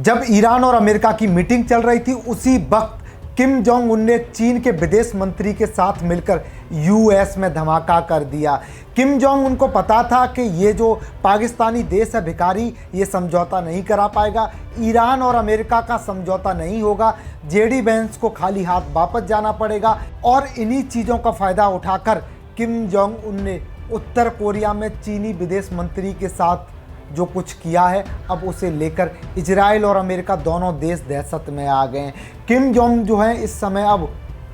जब ईरान और अमेरिका की मीटिंग चल रही थी उसी वक्त किम जोंग उन ने चीन के विदेश मंत्री के साथ मिलकर यूएस में धमाका कर दिया। किम जोंग उनको पता था कि ये जो पाकिस्तानी देश है भिखारी, ये समझौता नहीं करा पाएगा, ईरान और अमेरिका का समझौता नहीं होगा, जेडी वेंस को खाली हाथ वापस जाना पड़ेगा। और इन्हीं चीज़ों का फ़ायदा उठाकर किम जोंग उन ने उत्तर कोरिया में चीनी विदेश मंत्री के साथ जो कुछ किया है, अब उसे लेकर इजराइल और अमेरिका दोनों देश दहशत में आ गए हैं। किम जोंग जो है इस समय अब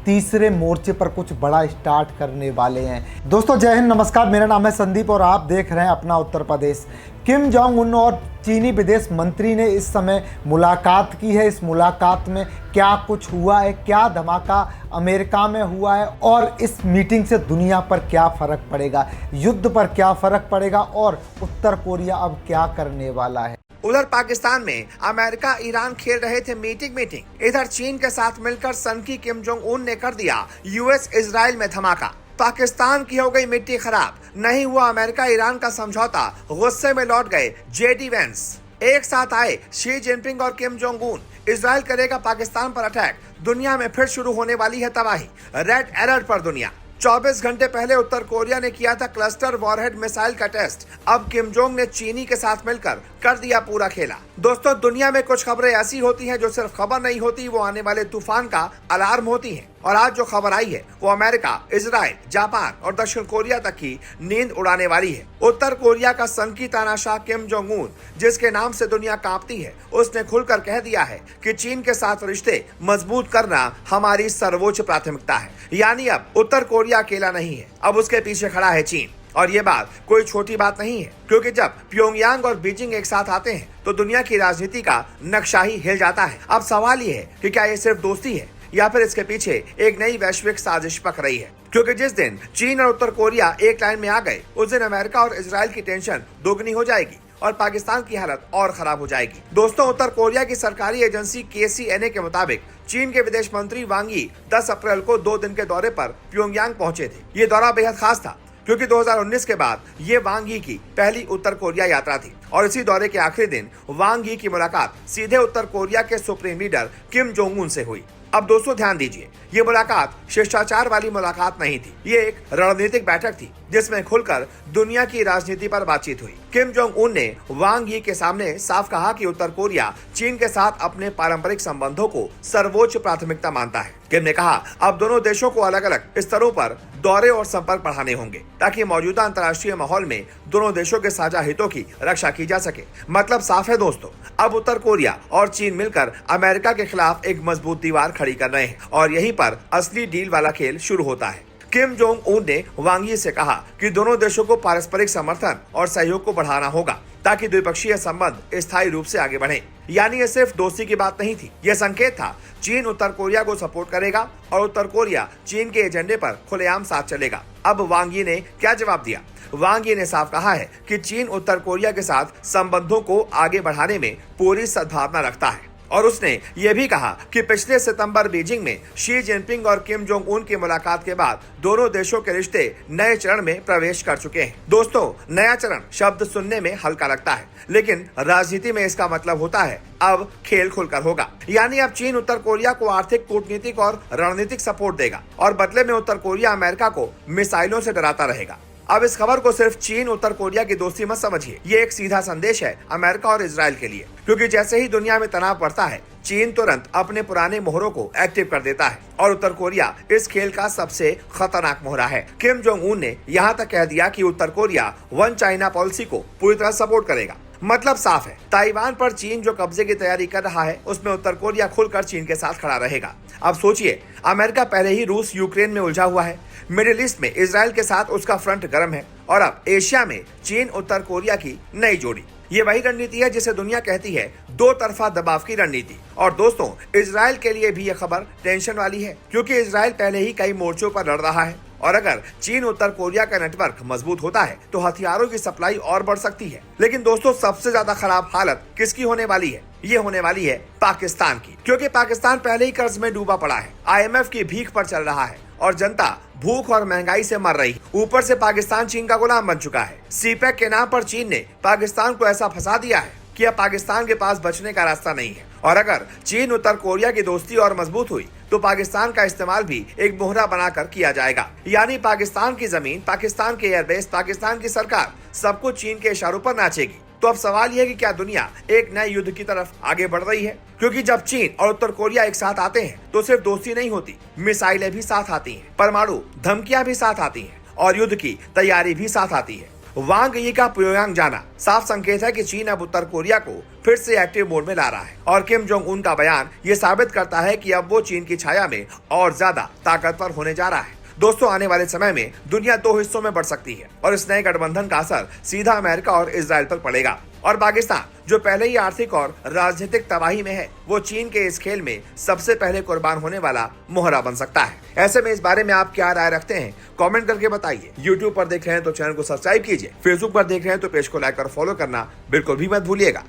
तीसरे मोर्चे पर कुछ बड़ा स्टार्ट करने वाले हैं। दोस्तों जय हिंद, नमस्कार, मेरा नाम है संदीप और आप देख रहे हैं अपना Uttar Pradesh. Kim Jong Un और चीनी विदेश मंत्री ने इस समय मुलाकात की है। इस मुलाकात में क्या कुछ हुआ है, क्या धमाका अमेरिका में हुआ है और इस मीटिंग से दुनिया पर क्या फ़र्क पड़ेगा, युद्ध पर क्या फ़र्क पड़ेगा और उत्तर कोरिया अब क्या करने वाला है। उधर पाकिस्तान में अमेरिका ईरान खेल रहे थे मीटिंग। इधर चीन के साथ मिलकर सनकी किम जोंग उन ने कर दिया यूएस इजराइल में धमाका। पाकिस्तान की हो गई मिट्टी खराब, नहीं हुआ अमेरिका ईरान का समझौता, गुस्से में लौट गए जेडी वेंस। एक साथ आए शी जिनपिंग और किम जोंग उन। इजराइल करेगा पाकिस्तान पर अटैक, दुनिया में फिर शुरू होने वाली है तबाही, रेड अलर्ट पर दुनिया। 24 घंटे पहले उत्तर कोरिया ने किया था क्लस्टर वॉरहेड मिसाइल का टेस्ट, अब किम जोंग ने चीनी के साथ मिलकर कर दिया पूरा खेला। दोस्तों दुनिया में कुछ खबरें ऐसी होती हैं जो सिर्फ खबर नहीं होती, वो आने वाले तूफान का अलार्म होती हैं। और आज जो खबर आई है वो अमेरिका, इजराइल, जापान और दक्षिण कोरिया तक की नींद उड़ाने वाली है। उत्तर कोरिया का सनकी तानाशाह किम जोंग उन, जिसके नाम से दुनिया कांपती है, उसने खुलकर कह दिया है कि चीन के साथ रिश्ते मजबूत करना हमारी सर्वोच्च प्राथमिकता है। यानी अब उत्तर कोरिया अकेला नहीं है, अब उसके पीछे खड़ा है चीन। और ये बात कोई छोटी बात नहीं है, क्योंकि जब प्योंगयांग और बीजिंग एक साथ आते हैं तो दुनिया की राजनीति का नक्शा ही हिल जाता है। अब सवाल ये है कि क्या ये सिर्फ दोस्ती है या फिर इसके पीछे एक नई वैश्विक साजिश पक रही है। क्योंकि जिस दिन चीन और उत्तर कोरिया एक लाइन में आ गए, उस दिन अमेरिका और इजराइल की टेंशन दोगुनी हो जाएगी और पाकिस्तान की हालत और खराब हो जाएगी। दोस्तों उत्तर कोरिया की सरकारी एजेंसी KCNA के मुताबिक चीन के विदेश मंत्री वांग यी 10 अप्रैल को 2 दिन के दौरे पर प्योंगयांग पहुंचे थे। ये दौरा बेहद खास था क्योंकि 2019 के बाद ये वांग यी की पहली उत्तर कोरिया यात्रा थी और इसी दौरे के आखिरी दिन वांग यी की मुलाकात सीधे उत्तर कोरिया के supreme leader Kim Jong Un से हुई। अब दोस्तों ध्यान दीजिए, ये मुलाकात शिष्टाचार वाली मुलाकात नहीं थी, ये एक रणनीतिक बैठक थी जिसमें खुलकर दुनिया की राजनीति पर बातचीत हुई। किम जोंग उन ने वांग यी के सामने साफ कहा कि उत्तर कोरिया चीन के साथ अपने पारंपरिक संबंधों को सर्वोच्च प्राथमिकता मानता है। किम ने कहा अब दोनों देशों को अलग अलग स्तरों पर दौरे और संपर्क बढ़ाने होंगे ताकि मौजूदा अंतर्राष्ट्रीय माहौल में दोनों देशों के साझा हितों की रक्षा की जा सके। मतलब साफ है दोस्तों, अब उत्तर कोरिया और चीन मिलकर अमेरिका के खिलाफ एक मजबूत दीवार खड़ी कर रहे हैं और यहीं पर असली डील वाला खेल शुरू होता है। किम जोंग उन ने वांग यी से कहा कि दोनों देशों को पारस्परिक समर्थन और सहयोग को बढ़ाना होगा ताकि द्विपक्षीय संबंध स्थायी रूप से आगे बढ़े। यानी ये सिर्फ दोस्ती की बात नहीं थी, यह संकेत था चीन उत्तर कोरिया को सपोर्ट करेगा और उत्तर कोरिया चीन के एजेंडे पर खुलेआम साथ चलेगा। अब वांग यी ने क्या जवाब दिया? वांग यी ने साफ कहा है कि चीन उत्तर कोरिया के साथ संबंधों को आगे बढ़ाने में पूरी सद्भावना रखता है और उसने ये भी कहा कि पिछले सितंबर बीजिंग में शी जिनपिंग और किम जोंग उन की मुलाकात के बाद दोनों देशों के रिश्ते नए चरण में प्रवेश कर चुके हैं। दोस्तों नया चरण शब्द सुनने में हल्का लगता है, लेकिन राजनीति में इसका मतलब होता है अब खेल खुलकर होगा। यानी अब चीन उत्तर कोरिया को आर्थिक, कूटनीतिक और रणनीतिक सपोर्ट देगा और बदले में उत्तर कोरिया अमेरिका को मिसाइलों से डराता रहेगा। अब इस खबर को सिर्फ चीन उत्तर कोरिया की दोस्ती मत समझिए, ये एक सीधा संदेश है अमेरिका और इजराइल के लिए, क्योंकि जैसे ही दुनिया में तनाव बढ़ता है चीन तुरंत अपने पुराने मोहरों को एक्टिव कर देता है और उत्तर कोरिया इस खेल का सबसे खतरनाक मोहरा है। किम जोंग उन ने यहाँ तक कह दिया कि उत्तर कोरिया वन चाइना पॉलिसी को पूरी तरह सपोर्ट करेगा। मतलब साफ है, ताइवान पर चीन जो कब्जे की तैयारी कर रहा है उसमें उत्तर कोरिया खुलकर चीन के साथ खड़ा रहेगा। अब सोचिए, अमेरिका पहले ही रूस यूक्रेन में उलझा हुआ है, मिडिल ईस्ट में इजराइल के साथ उसका फ्रंट गर्म है और अब एशिया में चीन उत्तर कोरिया की नई जोड़ी। ये वही रणनीति है जिसे दुनिया कहती है दो तरफा दबाव की रणनीति। और दोस्तों इजराइल के लिए भी यह खबर टेंशन वाली है, क्योंकि इजराइल पहले ही कई मोर्चों पर लड़ रहा है और अगर चीन उत्तर कोरिया का नेटवर्क मजबूत होता है तो हथियारों की सप्लाई और बढ़ सकती है। लेकिन दोस्तों सबसे ज्यादा खराब हालत किसकी होने वाली है? ये होने वाली है पाकिस्तान की, क्योंकि पाकिस्तान पहले ही कर्ज में डूबा पड़ा है, IMF की भीख पर चल रहा है और जनता भूख और महंगाई से मर रही है। ऊपर से पाकिस्तान चीन का गुलाम बन चुका है। CPEC के नाम पर चीन ने पाकिस्तान को ऐसा फंसा दिया है कि अब पाकिस्तान के पास बचने का रास्ता नहीं है और अगर चीन उत्तर कोरिया की दोस्ती और मजबूत हुई तो पाकिस्तान का इस्तेमाल भी एक मोहरा बनाकर किया जाएगा। यानी पाकिस्तान की जमीन, पाकिस्तान के एयरबेस, पाकिस्तान की सरकार सब कुछ चीन के इशारों पर नाचेगी। तो अब सवाल यह है कि क्या दुनिया एक नए युद्ध की तरफ आगे बढ़ रही है? क्योंकि जब चीन और उत्तर कोरिया एक साथ आते हैं तो सिर्फ दोस्ती नहीं होती, मिसाइलें भी साथ आती हैं, परमाणु धमकियां भी साथ आती हैं और युद्ध की तैयारी भी साथ आती है। वांग यी का प्योयांग जाना साफ संकेत है कि चीन अब उत्तर कोरिया को फिर से एक्टिव मोड में ला रहा है और किम जोंग उन का बयान ये साबित करता है कि अब वो चीन की छाया में और ज्यादा ताकतवर होने जा रहा है। दोस्तों, आने वाले समय में दुनिया दो हिस्सों में बढ़ सकती है और इस नए गठबंधन का असर सीधा अमेरिका और इजराइल पर पड़ेगा और पाकिस्तान, जो पहले ही आर्थिक और राजनीतिक तबाही में है, वो चीन के इस खेल में सबसे पहले कुर्बान होने वाला मोहरा बन सकता है। ऐसे में इस बारे में आप क्या राय रखते हैं? कमेंट करके बताइए। यूट्यूब पर देख रहे हैं तो चैनल को सब्सक्राइब कीजिए, फेसबुक पर देख रहे हैं तो पेज को लाइक और फॉलो करना बिल्कुल भी मत भूलिएगा।